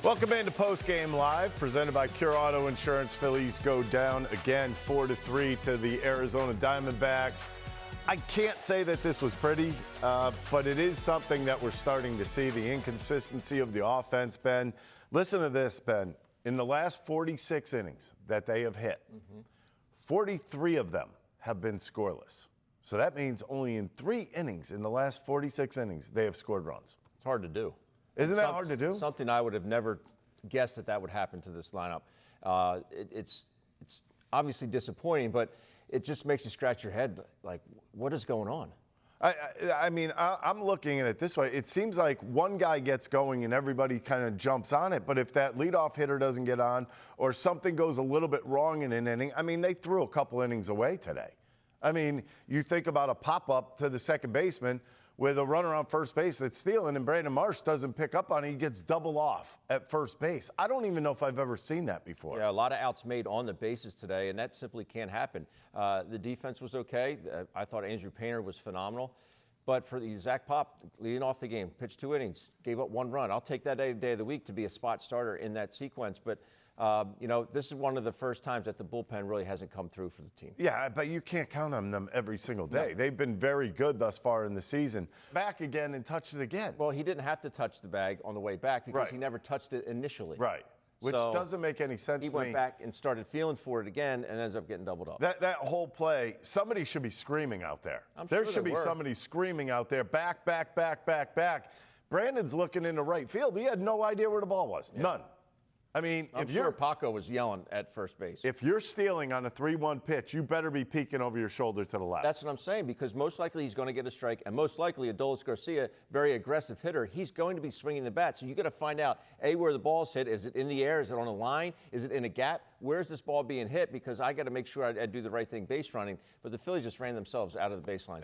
Welcome into Postgame Live, presented by Cure Auto Insurance. Phillies go down again 4-3 to the Arizona Diamondbacks. I can't say that this was pretty, but it is something that we're starting to see, the inconsistency of the offense, Ben. Listen to this, Ben. In the last 46 innings that they have hit, 43 of them have been scoreless. So that means only in 3 innings, in the last 46 innings, they have scored runs. It's hard to do. Isn't that hard to do? Something I would have never guessed that would happen to this lineup. It's obviously disappointing, but it just makes you scratch your head like, what is going on? I mean, I'm looking at it this way. It seems like one guy gets going and everybody kind of jumps on it. But if that leadoff hitter doesn't get on or something goes a little bit wrong in an inning, I mean, they threw a couple innings away today. I mean, you think about a pop-up to the second baseman with a runner on first base that's stealing and Brandon Marsh doesn't pick up on it. He gets double off at first base. I don't even know if I've ever seen that before. Yeah, a lot of outs made on the bases today, and that simply can't happen. The defense was okay. I thought Andrew Painter was phenomenal. But for the Zach Pop leading off the game, pitched 2 innings, gave up 1 run. I'll take that day of the week to be a spot starter in that sequence. But this is one of the first times that the bullpen really hasn't come through for the team. Yeah, but you can't count on them every single day. No. They've been very good thus far in the season. Back again and touched it again. Well, he didn't have to touch the bag on the way back because he never touched it initially. Right, which doesn't make any sense to me. He went back and started feeling for it again and ends up getting doubled up. That whole play, somebody should be screaming out there. There should be somebody screaming out there, back, back, back, back, back. Brandon's looking into right field. He had no idea where the ball was. Yeah. None. I mean, I'm sure Paco was yelling at first base. If you're stealing on a 3-1 pitch, you better be peeking over your shoulder to the left. That's what I'm saying, because most likely he's going to get a strike, and most likely Adolis Garcia, very aggressive hitter, he's going to be swinging the bat. So you got to find out, A, where the ball's hit. Is it in the air? Is it on a line? Is it in a gap? Where's this ball being hit? Because I got to make sure I do the right thing base running. But the Phillies just ran themselves out of the baseline.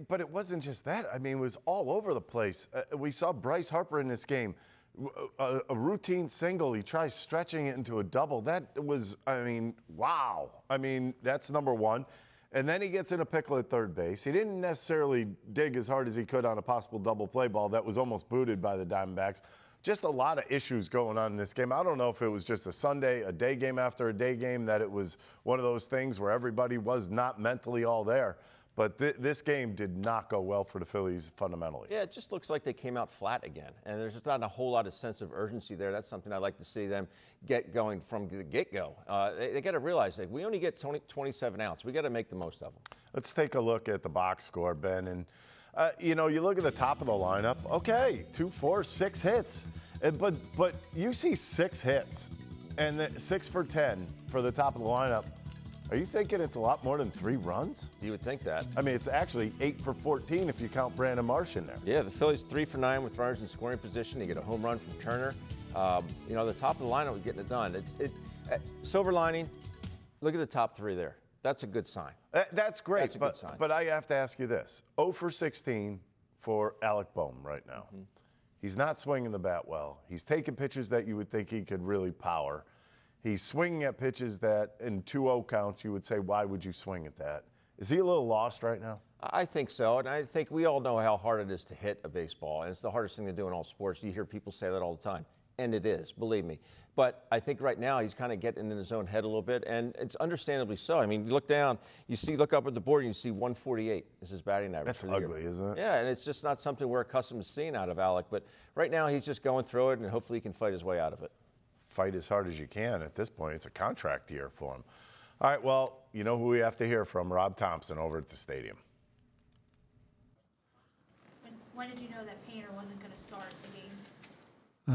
But it wasn't just that. I mean, it was all over the place. We saw Bryce Harper in this game. A routine single, he tries stretching it into a double. That was, I mean, wow. I mean, that's number one. And then he gets in a pickle at third base. He didn't necessarily dig as hard as he could on a possible double play ball that was almost booted by the Diamondbacks. Just a lot of issues going on in this game. I don't know if it was just a Sunday, a day game after a day game, that it was one of those things where everybody was not mentally all there. But this game did not go well for the Phillies fundamentally. Yeah, it just looks like they came out flat again. And there's just not a whole lot of sense of urgency there. That's something I'd like to see them get going from the get-go. They got to realize that we only get 27 outs. We got to make the most of them. Let's take a look at the box score, Ben. And, you look at the top of the lineup. Okay, 2, 4, 6 hits. But you see 6 hits and 6 for 10 for the top of the lineup. Are you thinking it's a lot more than 3 runs? You would think that. I mean, it's actually 8 for 14 if you count Brandon Marsh in there. Yeah, the Phillies 3 for 9 with runners in scoring position. You get a home run from Turner. The top of the lineup was getting it done. Silver lining, look at the top 3 there. That's a good sign. That's great. That's a good sign. But I have to ask you this. 0 for 16 for Alec Bohm right now. Mm-hmm. He's not swinging the bat well. He's taking pitches that you would think he could really power. He's swinging at pitches that in 2-0 counts you would say, why would you swing at that? Is he a little lost right now? I think so, and I think we all know how hard it is to hit a baseball, and it's the hardest thing to do in all sports. You hear people say that all the time, and it is, believe me. But I think right now he's kind of getting in his own head a little bit, and it's understandably so. I mean, you look down, look up at the board, and you see 148 is his batting average. That's ugly, isn't it? Yeah, and it's just not something we're accustomed to seeing out of Alec. But right now he's just going through it, and hopefully he can fight his way out of it. Fight as hard as you can. At this point, it's a contract year for him. All right, well, you know who we have to hear from? Rob Thomson over at the stadium. When did you know that Painter wasn't going to start the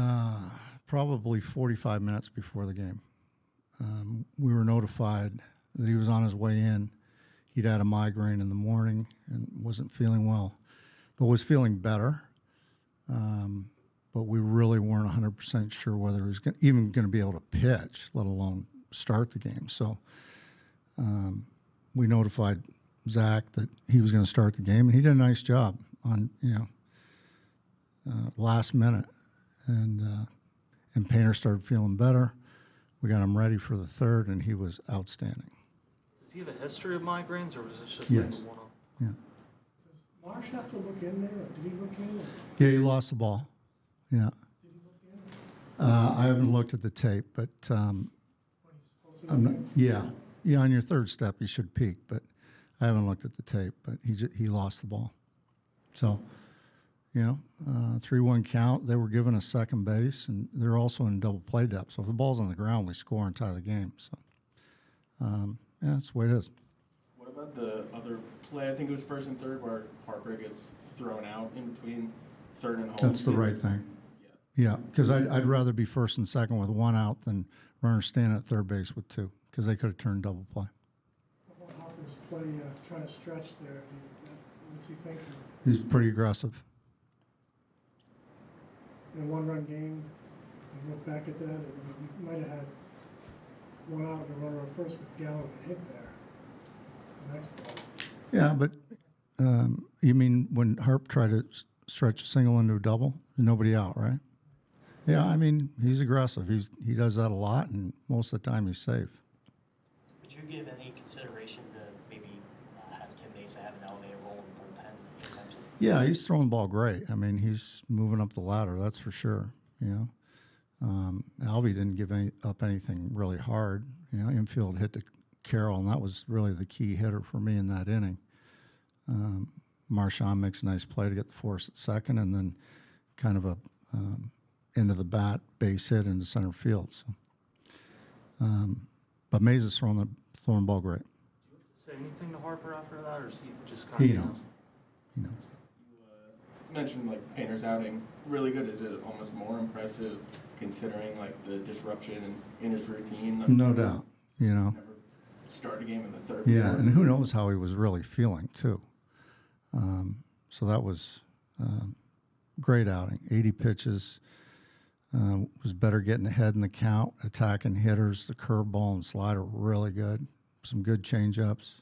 game? Probably 45 minutes before the game. We were notified that he was on his way in. He'd had a migraine in the morning and wasn't feeling well, but was feeling better. But we really weren't 100% sure whether he was even going to be able to pitch, let alone start the game. So we notified Zach that he was going to start the game, and he did a nice job on last minute. And Painter started feeling better. We got him ready for the third, and he was outstanding. Does he have a history of migraines, or was this just yes. like a one-off? Yeah. Does Marsh have to look in there? Did he look in? Yeah, he lost the ball. Yeah. I haven't looked at the tape, but yeah, on your third step you should peak, but I haven't looked at the tape. But he lost the ball, so 3-1 count. They were given a second base, and they're also in double play depth. So if the ball's on the ground, we score and tie the game. So that's the way it is. What about the other play? I think it was first and third where Harper gets thrown out in between third and home. That's the right thing. Yeah, because I'd rather be first and second with one out than runner standing at third base with two, because they could have turned double play. What about Harper's play trying to stretch there? What's he thinking? He's pretty aggressive. In a one-run game, you look back at that, you might have had one out and a runner on first with Gallo get hit there. The next ball. Yeah, but you mean when Harp tried to stretch a single into a double, nobody out, right? Yeah, I mean, he's aggressive. He does that a lot, and most of the time he's safe. Would you give any consideration to maybe have Tim Mesa have an elevated role in the bullpen anytime soon? Yeah, he's throwing the ball great. I mean, he's moving up the ladder, that's for sure. Alvey didn't give up anything really hard. Infield hit to Carroll, and that was really the key hitter for me in that inning. Marchand makes a nice play to get the force at second, and then kind of a into the bat base hit into center field. So, but Mesa's throwing the ball great. Do you have to say anything to Harper after that, or is he just kind He of knows. He knows. You mentioned Painter's outing really good. Is it almost more impressive considering the disruption in his routine? No doubt. Never start a game in the third. Yeah, quarter. and who knows how he was really feeling too. So that was great outing. 80 pitches. Was better getting ahead in the count, attacking hitters. The curveball and slider were really good. Some good change-ups.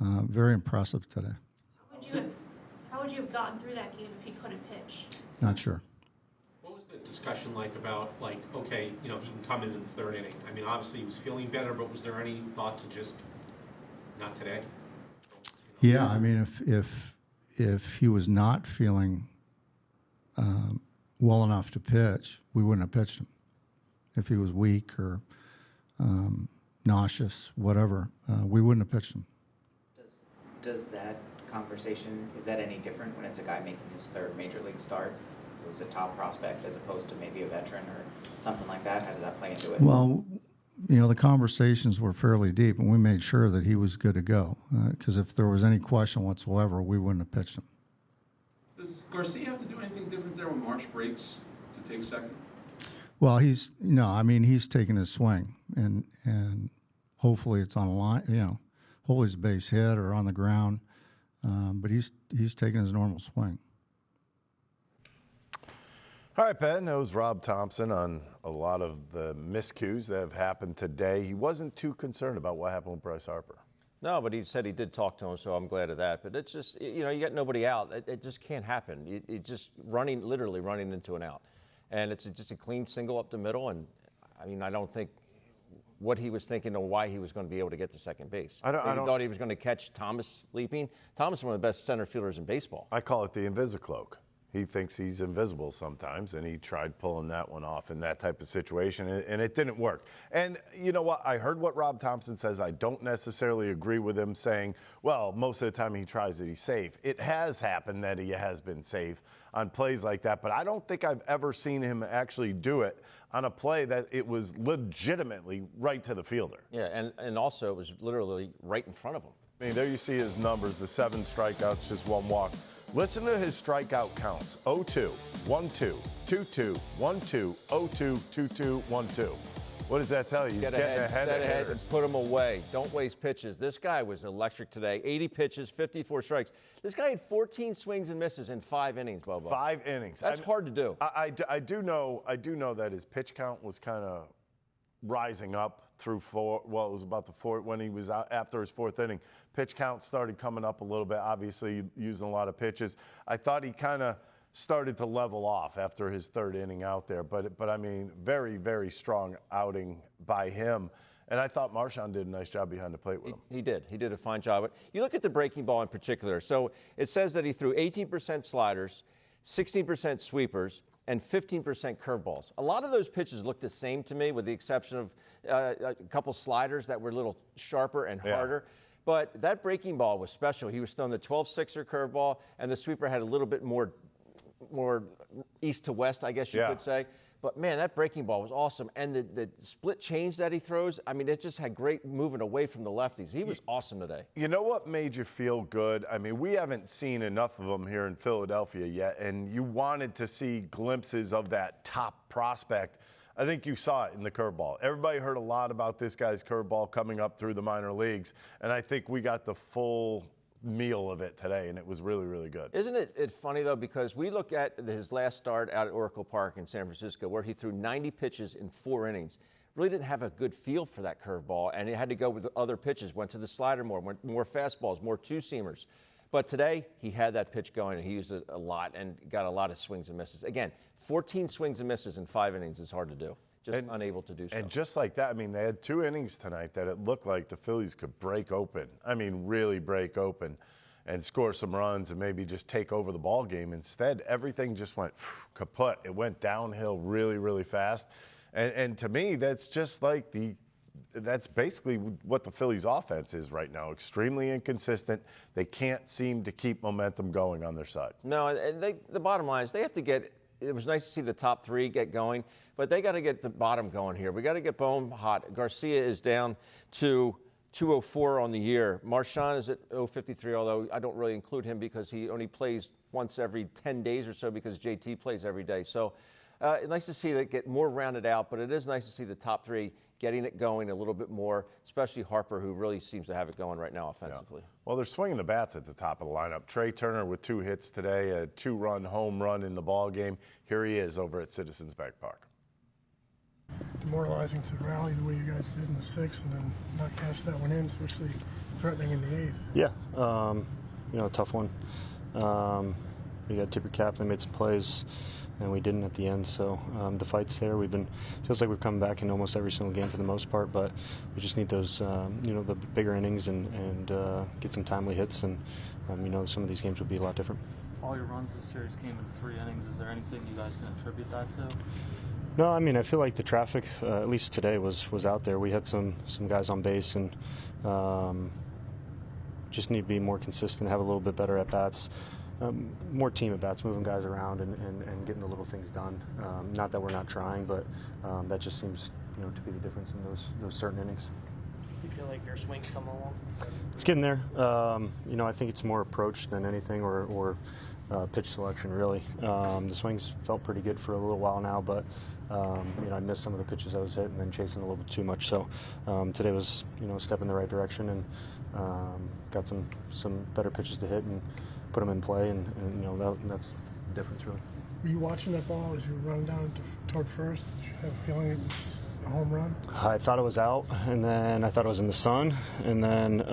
Very impressive today. How would you have gotten through that game if he couldn't pitch? Not sure. What was the discussion like about, okay, he can come in the third inning? I mean, obviously he was feeling better, but was there any thought to just not today? Yeah, I mean, if he was not feeling well enough to pitch, we wouldn't have pitched him. If he was weak or nauseous, whatever, we wouldn't have pitched him. Does that conversation, is that any different when it's a guy making his third major league start who's a top prospect as opposed to maybe a veteran or something like that? How does that play into it? Well, the conversations were fairly deep, and we made sure that he was good to go. Because if there was any question whatsoever, we wouldn't have pitched him. Does Garcia have to do anything different there when March breaks to take second? Well, he's taking his swing, and hopefully it's on a line. Hopefully it's a base hit or on the ground, but he's taking his normal swing. All right, Ben, that was Rob Thomson on a lot of the miscues that have happened today. He wasn't too concerned about what happened with Bryce Harper. No, but he said he did talk to him, so I'm glad of that. But it's just, you got nobody out. It just can't happen. It just literally running into an out. And it's just a clean single up the middle. And, I don't think what he was thinking or why he was going to be able to get to second base. I thought he was going to catch Thomas sleeping. Thomas is one of the best center fielders in baseball. I call it the Invisicloak. He thinks he's invisible sometimes, and he tried pulling that one off in that type of situation, and it didn't work. And you know what? I heard what Rob Thomson says. I don't necessarily agree with him saying, well, most of the time he tries it, he's safe. It has happened that he has been safe on plays like that, but I don't think I've ever seen him actually do it on a play that it was legitimately right to the fielder. Yeah, and also it was literally right in front of him. There you see his numbers, the 7 strikeouts, just 1 walk. Listen to his strikeout counts. 0-2, 1-2, 2-2, 1-2, 0-2, 2-2, 1-2. What does that tell you? He's getting ahead of hitters. And put him away. Don't waste pitches. This guy was electric today. 80 pitches, 54 strikes. This guy had 14 swings and misses in 5 innings, Bobo. 5 innings. That's hard to do. I do know that his pitch count was kind of rising up through 4. Well, it was about the 4th when he was out after his 4th inning. Pitch count started coming up a little bit. Obviously, using a lot of pitches. I thought he kind of started to level off after his 3rd inning out there. But very, very strong outing by him. And I thought Marchand did a nice job behind the plate with him. He did. He did a fine job. You look at the breaking ball in particular. So it says that he threw 18% sliders, 16% sweepers, and 15% curveballs. A lot of those pitches looked the same to me, with the exception of a couple sliders that were a little sharper and harder. But that breaking ball was special. He was throwing the 12-6er curveball, and the sweeper had a little bit more east to west, I guess you could say. But, man, that breaking ball was awesome. And the split change that he throws, I mean, it just had great movement away from the lefties. He was awesome today. You know what made you feel good? I mean, we haven't seen enough of them here in Philadelphia yet, and you wanted to see glimpses of that top prospect. I think you saw it in the curveball. Everybody heard a lot about this guy's curveball coming up through the minor leagues, and I think we got the full meal of it today, and it was really, really good. Isn't it funny, though, because we look at his last start out at Oracle Park in San Francisco, where he threw 90 pitches in 4 innings. Really didn't have a good feel for that curveball, and he had to go with other pitches, went to the slider more, went more fastballs, more two-seamers. But today, he had that pitch going, and he used it a lot and got a lot of swings and misses. Again, 14 swings and misses in 5 innings is hard to do. Just unable to do so. And just like that, I mean, they had 2 innings tonight that it looked like the Phillies could break open. I mean, really break open and score some runs and maybe just take over the ball game. Instead, everything just went kaput. It went downhill really, really fast. And to me, that's just like that's basically what the Phillies offense is right now. Extremely inconsistent. They can't seem to keep momentum going on their side. No, and the bottom line is they have to get – it was nice to see the top 3 get going, but they got to get the bottom going here. We got to get Bohm hot. Garcia is down to 204 on the year. Marchand is at 053, although I don't really include him because he only plays once every 10 days or so because JT plays every day. So nice to see that get more rounded out, but it is nice to see the top 3 getting it going a little bit more, especially Harper, who really seems to have it going right now offensively. Yeah. Well, they're swinging the bats at the top of the lineup. Trea Turner with 2 hits today, a 2-run home run in the ball game. Here he is over at Citizens Bank Park. Demoralizing to rally the way you guys did in the 6th and then not catch that one in, especially threatening in the 8th. Yeah, tough one. We got tip your cap, they made some plays, and we didn't at the end. So the fight's there. Feels like we're coming back in almost every single game for the most part, but we just need those, the bigger innings and get some timely hits, and some of these games will be a lot different. All your runs this series came in 3 innings. Is there anything you guys can attribute that to? No, I mean, I feel like the traffic, at least today, was out there. We had some guys on base, and just need to be more consistent, have a little bit better at bats. More team at bats, moving guys around and getting the little things done. Not that we're not trying, but that just seems to be the difference in those certain innings. Do you feel like your swings come along? It's getting there. I think it's more approach than anything, or pitch selection really. The swings felt pretty good for a little while now, but I missed some of the pitches I was hitting and then chasing a little bit too much. So today was a step in the right direction, and got some better pitches to hit and put them in play, and that's the difference really. Were you watching that ball as you were running down toward first? Did you have a feeling it was a home run? I thought it was out, and then I thought it was in the sun, and then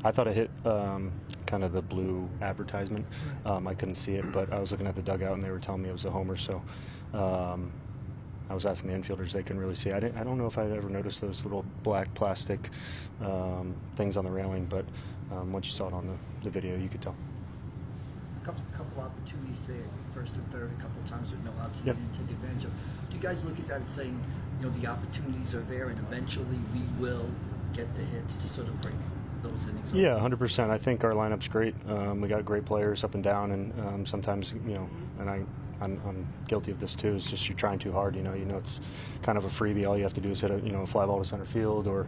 I thought it hit kind of the blue advertisement. I couldn't see it, but I was looking at the dugout, and they were telling me it was a homer, so I was asking the infielders, they couldn't really see. I don't know if I'd ever noticed those little black plastic things on the railing, but once you saw it on the video, you could tell. A couple opportunities there, first and third, a couple of times with no outs, Yep. you didn't take advantage of. Do you guys look at that and saying, the opportunities are there, and eventually we will get the hits to sort of bring those innings? Yeah, 100%. I think our lineup's great. We got great players up and down, and sometimes, and I'm guilty of this too. It's just you're trying too hard. It's kind of a freebie. All you have to do is hit a fly ball to center field or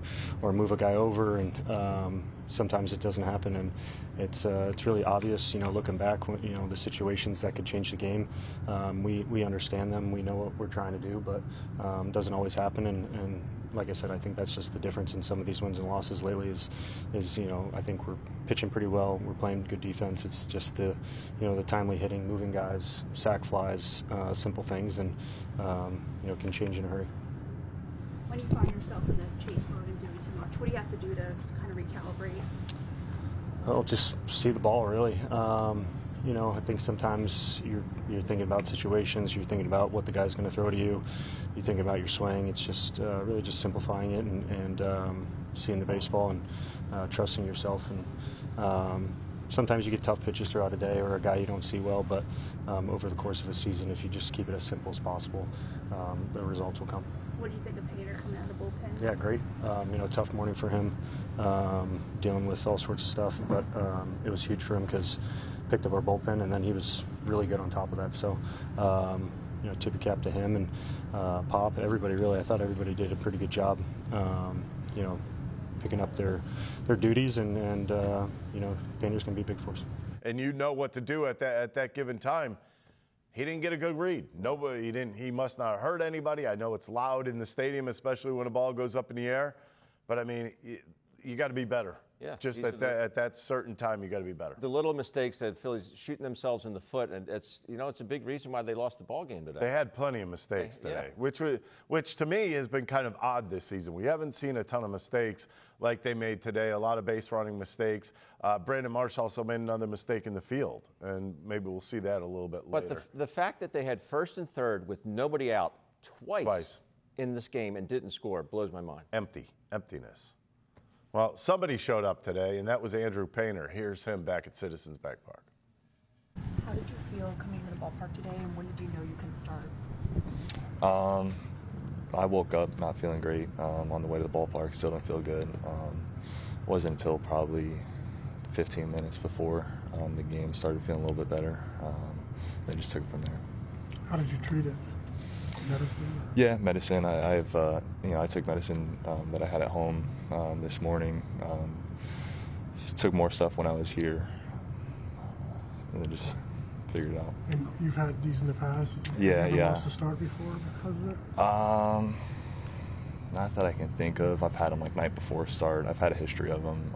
move a guy over, and sometimes it doesn't happen. And it's really obvious. Looking back, when, the situations that could change the game. We understand them. We know what we're trying to do, but it doesn't always happen. And like I said, I think that's just the difference in some of these wins and losses lately. Is I think we're pitching pretty well. We're playing good defense. It's just the timely hitting, moving guys, sac flies, simple things, and can change in a hurry. When you find yourself in the chase mode and doing too much, what do you have to do to kind of recalibrate? Well, just see the ball, really. I think sometimes you're thinking about situations, you're thinking about what the guy's going to throw to you, you're thinking about your swing. It's just really just simplifying it and seeing the baseball and trusting yourself. And sometimes you get tough pitches throughout a day or a guy you don't see well, but over the course of a season, if you just keep it as simple as possible, the results will come. What do you think of Painter coming out of the bullpen? Yeah, great. Tough morning for him, dealing with all sorts of stuff, but it was huge for him because picked up our bullpen, and then he was really good on top of that. So, tip of cap to him and Pop, everybody really. I thought everybody did a pretty good job, picking up their duties, and Painter's going to be big for us. And you know what to do at that given time. He didn't get a good read. He must not have heard anybody. I know it's loud in the stadium, especially when a ball goes up in the air. But, I mean, you got to be better. Yeah, Just at that certain time, you got to be better. The little mistakes that Phillies shooting themselves in the foot, and it's a big reason why they lost the ball game today. They had plenty of mistakes today, which to me has been kind of odd this season. We haven't seen a ton of mistakes like they made today. A lot of base running mistakes. Brandon Marsh also made another mistake in the field, and maybe we'll see that a little bit later. But the fact that they had first and third with nobody out twice in this game and didn't score blows my mind. Emptiness. Well, somebody showed up today, and that was Andrew Painter. Here's him back at Citizens Bank Park. How did you feel coming to the ballpark today, and when did you know you couldn't start? I woke up not feeling great on the way to the ballpark. Still didn't feel good. Wasn't until probably 15 minutes before the game started feeling a little bit better. Then just took it from there. How did you treat it? Medicine? Yeah, medicine. I took medicine that I had at home this morning. Just took more stuff when I was here, and then just figured it out. And you've had these in the past? Yeah. Lost to start before because of it? Not that I can think of. I've had them like night before start. I've had a history of them.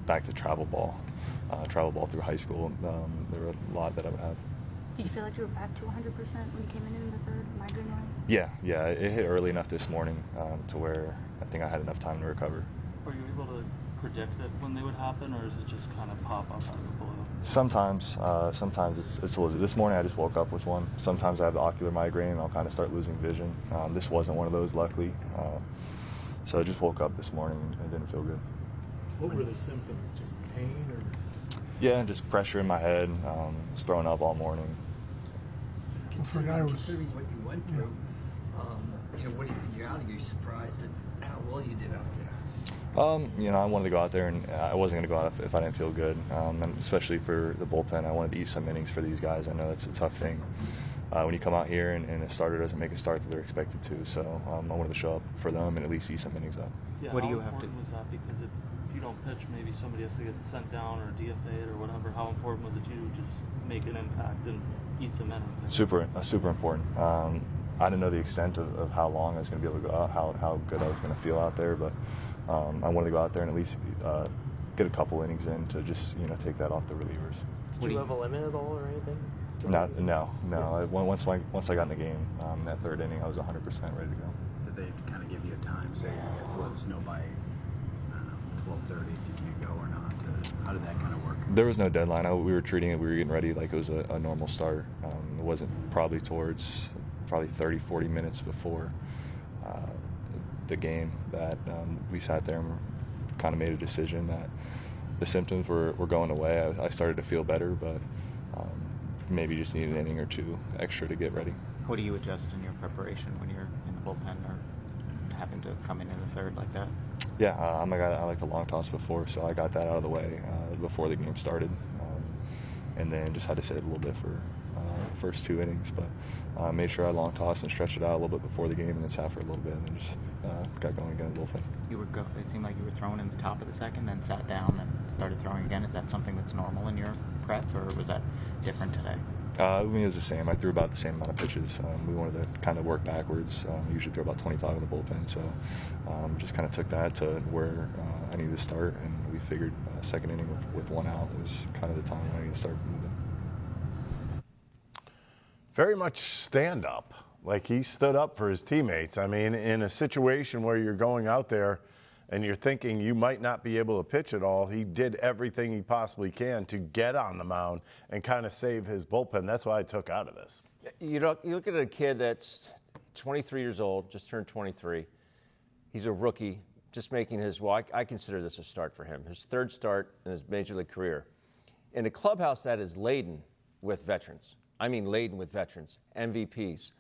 Back to travel ball through high school. There were a lot that I would have. Do you feel like you were back to 100% when you came in the third, migraine-wise? Yeah, it hit early enough this morning to where I think I had enough time to recover. Were you able to predict it when they would happen, or is it just kind of pop up out of the blue? Sometimes it's a little. This morning I just woke up with one. Sometimes I have the ocular migraine and I'll kind of start losing vision. This wasn't one of those, luckily. So I just woke up this morning and didn't feel good. What were the symptoms? Just pain or? Yeah, just pressure in my head. Was throwing up all morning. Considering what you went through, what do you think you're out of? Are you surprised at how well you did out there? I wanted to go out there, and I wasn't going to go out if I didn't feel good. And especially for the bullpen, I wanted to eat some innings for these guys. I know that's a tough thing when you come out here and a starter doesn't make a start that they're expected to. So I wanted to show up for them and at least eat some innings up. Yeah, what do you have to? Was that because if you don't pitch, maybe somebody has to get sent down or DFA'd or whatever? How important was it to you to just make an impact and eat some innings? Super important. I didn't know the extent of how long I was going to be able to go out, how good I was going to feel out there, but I wanted to go out there and at least get a couple innings in to just take that off the relievers. Did you have a limit at all or anything? No. Once I got in the game, that third inning, I was 100% ready to go. Did they kind of give you a time, saying you have to let us know by 12:30 if you can't go or not? How did that kind of work? There was no deadline. We were treating it. We were getting ready like it was a normal start. It wasn't probably 30, 40 minutes before the game that we sat there and kind of made a decision that the symptoms were going away. I started to feel better, but maybe just need an inning or two extra to get ready. What do you adjust in your preparation when you're in the bullpen or having to come in the third like that? Yeah, I'm a guy that I like the long toss before, so I got that out of the way before the game started, and then just had to sit a little bit for the first two innings, but made sure I long tossed and stretched it out a little bit before the game, and then sat for a little bit, and then just got going again in the bullpen. It seemed like you were throwing in the top of the second, then sat down and started throwing again. Is that something that's normal in your prep, or was that different today? It was the same. I threw about the same amount of pitches. We wanted to kind of work backwards. We usually throw about 25 in the bullpen, so just kind of took that to where I needed to start, and we figured second inning with one out was kind of the time when I needed to start moving. Very much stand up. Like he stood up for his teammates. I mean, in a situation where you're going out there and you're thinking you might not be able to pitch at all, he did everything he possibly can to get on the mound and kind of save his bullpen. That's what I took out of this. You look at a kid that's 23 years old, just turned 23. He's a rookie, just making his, I consider this a start for him, his third start in his major league career. in a clubhouse that is laden with veterans. I mean laden with veterans, MVPs,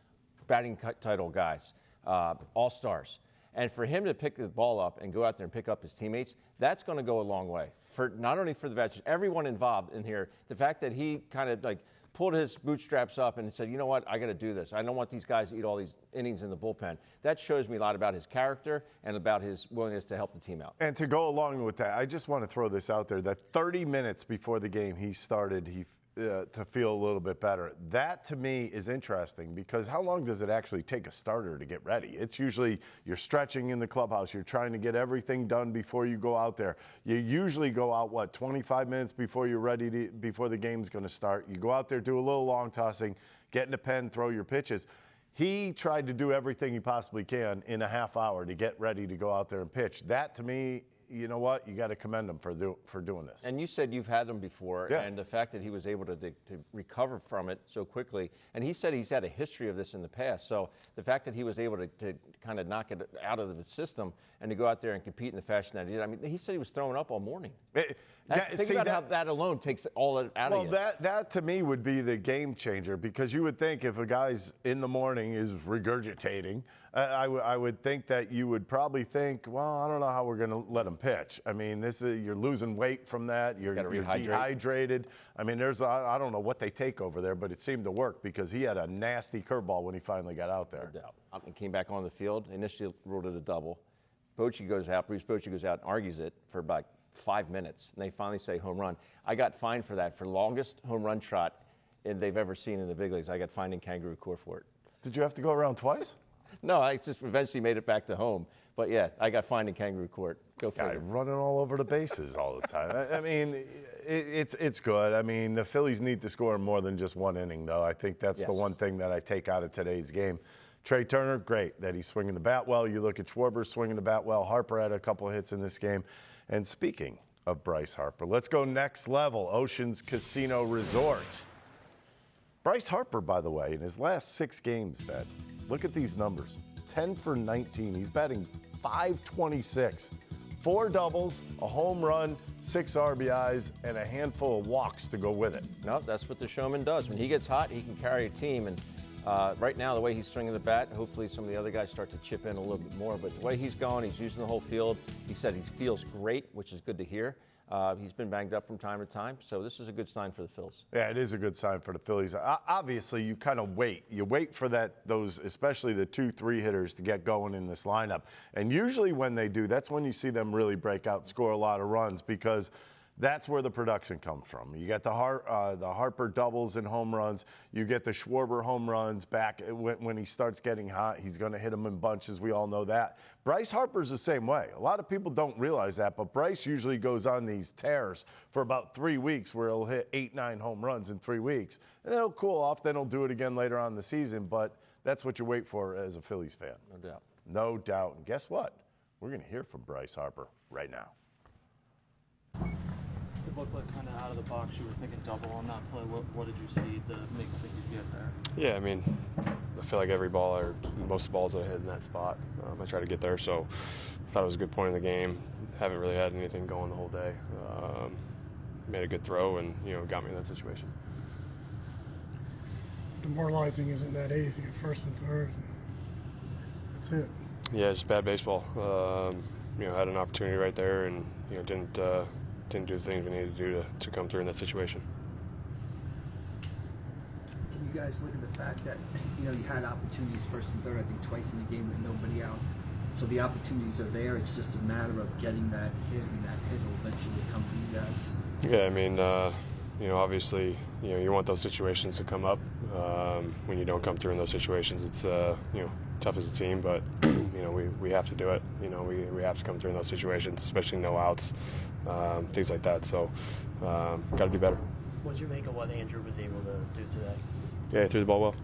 batting title guys, all-stars. And for him to pick the ball up and go out there and pick up his teammates, that's going to go a long way. For not only for the veterans, everyone involved in here, the fact that he kind of like pulled his bootstraps up and said, you know what, I got to do this. I don't want these guys to eat all these innings in the bullpen. That shows me a lot about his character and about his willingness to help the team out. And to go along with that, I just want to throw this out there, that 30 minutes before the game he started, to feel a little bit better. That, to me, is interesting because how long does it actually take a starter to get ready? It's usually you're stretching in the clubhouse. You're trying to get everything done before you go out there. You usually go out, 25 minutes before you're ready before the game's going to start. You go out there, do a little long tossing, get in the pen, throw your pitches. He tried to do everything he possibly can in a half hour to get ready to go out there and pitch. That, to me, you know what? You got to commend him for doing this. And you said you've had him before, yeah. And the fact that he was able to recover from it so quickly, and he said he's had a history of this in the past. So the fact that he was able to kind of knock it out of his system and to go out there and compete in the fashion that he did. I mean, he said he was throwing up all morning. Think about how that alone takes all out of you. Well, that to me would be the game changer because you would think if a guy's in the morning is regurgitating, I would think that you would probably think, well, I don't know how we're going to let him pitch. I mean, you're losing weight from that. You're dehydrated. I mean, I don't know what they take over there, but it seemed to work because he had a nasty curveball when he finally got out there. No doubt. And came back on the field. Initially ruled it a double. Bruce Bochy goes out and argues it for about 5 minutes, and they finally say home run. I got fined for that, for longest home run trot they've ever seen in the big leagues. I got fined in Kangaroo Court for it. Did you have to go around twice? No, I just eventually made it back to home. But yeah, I got fined in Kangaroo Court. This guy running all over the bases all the time. I mean, it's good. I mean, the Phillies need to score more than just one inning, though. I think that's the one thing that I take out of today's game. Trea Turner, great that he's swinging the bat well. You look at Schwarber swinging the bat well. Harper had a couple of hits in this game. And speaking of Bryce Harper, let's go next level, Oceans Casino Resort. Bryce Harper, by the way, in his last 6 games, Ben, look at these numbers. 10 for 19. He's batting .526. 4 doubles, a home run, 6 RBIs, and a handful of walks to go with it. No, that's what the showman does. When he gets hot, he can carry a team. And right now, the way he's swinging the bat, hopefully some of the other guys start to chip in a little bit more. But the way he's going, he's using the whole field. He said he feels great, which is good to hear. He's been banged up from time to time, so this is a good sign for the Phils. Yeah, it is a good sign for the Phillies. Obviously, you kind of wait. You wait for those, especially the 2-3 hitters, to get going in this lineup. And usually when they do, that's when you see them really break out, score a lot of runs, because that's where the production comes from. You get the Harper doubles and home runs. You get the Schwarber home runs back when he starts getting hot. He's going to hit them in bunches. We all know that. Bryce Harper's the same way. A lot of people don't realize that, but Bryce usually goes on these tears for about 3 weeks where he'll hit 8-9 home runs in 3 weeks. And then he'll cool off. Then he'll do it again later on in the season. But that's what you wait for as a Phillies fan. No doubt. No doubt. And guess what? We're going to hear from Bryce Harper right now. It looked like kind of out of the box. You were thinking double on that play. What did you see to make you think you'd get there? Yeah, I mean, I feel like every ball or most of the balls that I hit in that spot, I try to get there. So I thought it was a good point in the game. Haven't really had anything going the whole day. Made a good throw and, got me in that situation. Demoralizing isn't that eighth. You get first and third. That's it. Yeah, just bad baseball. Had an opportunity right there and, didn't do the things we needed to do to come through in that situation. Can you guys look at the fact that, you had opportunities first and third, I think twice in the game with nobody out. So the opportunities are there. It's just a matter of getting that hit, and that hit will eventually come for you guys. Yeah, I mean, obviously, you want those situations to come up. When you don't come through in those situations, it's, tough as a team, but, we have to do it. We have to come through in those situations, especially no outs, things like that. So, got to be better. What did you make of what Andrew was able to do today? Yeah, he threw the ball well.